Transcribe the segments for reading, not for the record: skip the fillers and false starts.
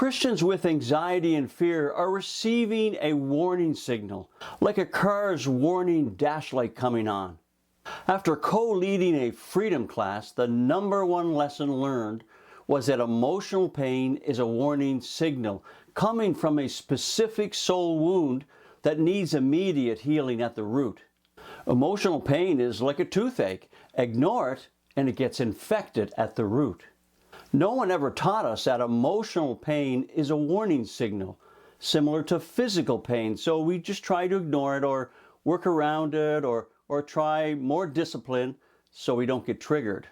Christians with anxiety and fear are receiving a warning signal, like a car's warning dash light coming on. After co-leading a freedom class, the #1 lesson learned was that emotional pain is a warning signal coming from a specific soul wound that needs immediate healing at the root. Emotional pain is like a toothache. Ignore it and it gets infected at the root. No one ever taught us that emotional pain is a warning signal, similar to physical pain, so we just try to ignore it or work around it or try more discipline so we don't get triggered.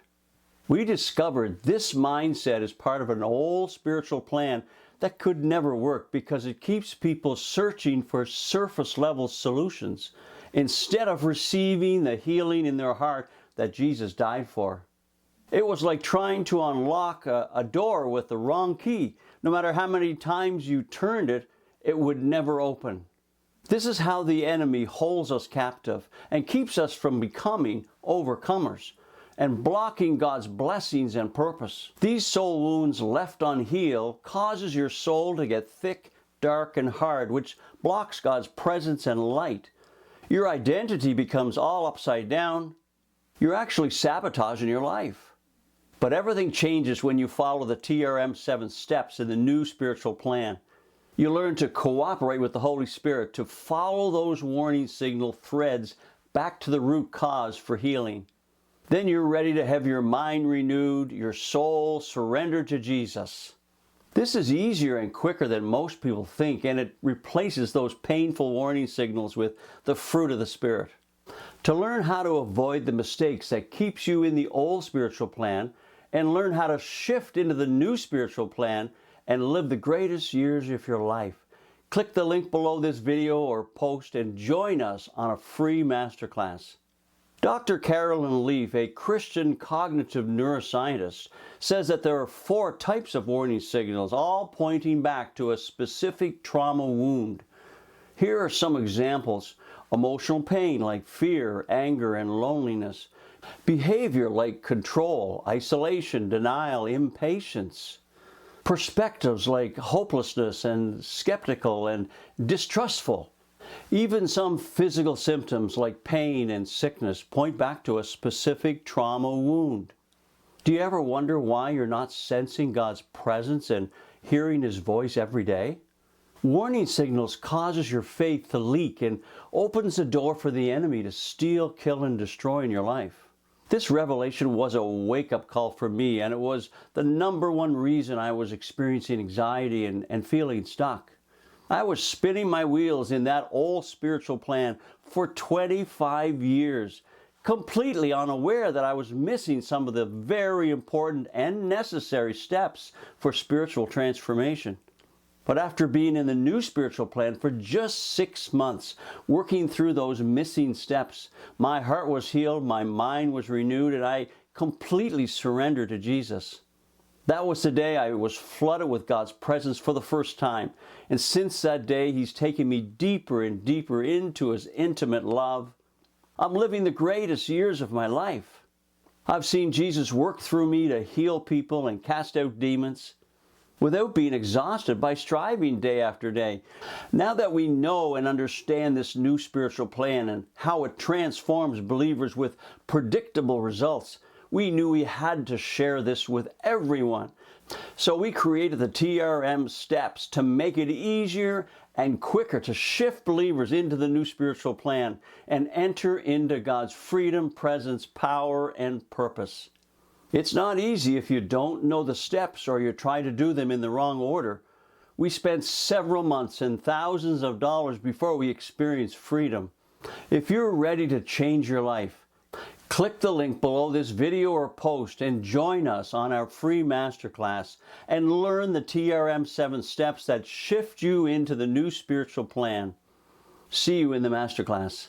We discovered this mindset is part of an old spiritual plan that could never work because it keeps people searching for surface level solutions instead of receiving the healing in their heart that Jesus died for. It was like trying to unlock a door with the wrong key. No matter how many times you turned it, it would never open. This is how the enemy holds us captive and keeps us from becoming overcomers and blocking God's blessings and purpose. These soul wounds left unhealed causes your soul to get thick, dark, and hard, which blocks God's presence and light. Your identity becomes all upside down. You're actually sabotaging your life. But everything changes when you follow the TRM 7 steps in the new spiritual plan. You learn to cooperate with the Holy Spirit to follow those warning signal threads back to the root cause for healing. Then you're ready to have your mind renewed, your soul surrendered to Jesus. This is easier and quicker than most people think, and it replaces those painful warning signals with the fruit of the Spirit. To learn how to avoid the mistakes that keeps you in the old spiritual plan and learn how to shift into the new spiritual plan and live the greatest years of your life, click the link below this video or post and join us on a free masterclass. Dr. Carolyn Leaf, a Christian cognitive neuroscientist, says that there are 4 types of warning signals, all pointing back to a specific trauma wound. Here are some examples. Emotional pain like fear, anger, and loneliness. Behavior like control, isolation, denial, impatience. Perspectives like hopelessness and skeptical and distrustful. Even some physical symptoms like pain and sickness point back to a specific trauma wound. Do you ever wonder why you're not sensing God's presence and hearing His voice every day? Warning signals causes your faith to leak and opens the door for the enemy to steal, kill, and destroy in your life. This revelation was a wake-up call for me, and it was the #1 reason I was experiencing anxiety and feeling stuck. I was spinning my wheels in that old spiritual plan for 25 years, completely unaware that I was missing some of the very important and necessary steps for spiritual transformation. But after being in the new spiritual plan for just 6 months, working through those missing steps, my heart was healed, my mind was renewed, and I completely surrendered to Jesus. That was the day I was flooded with God's presence for the first time. And since that day, He's taken me deeper and deeper into His intimate love. I'm living the greatest years of my life. I've seen Jesus work through me to heal people and cast out demons without being exhausted by striving day after day. Now that we know and understand this new spiritual plan and how it transforms believers with predictable results, we knew we had to share this with everyone. So we created the TRM steps to make it easier and quicker to shift believers into the new spiritual plan and enter into God's freedom, presence, power, and purpose. It's not easy if you don't know the steps or you try to do them in the wrong order. We spent several months and thousands of dollars before we experienced freedom. If you're ready to change your life, click the link below this video or post and join us on our free masterclass and learn the TRM 7 steps that shift you into the new spiritual plan. See you in the masterclass.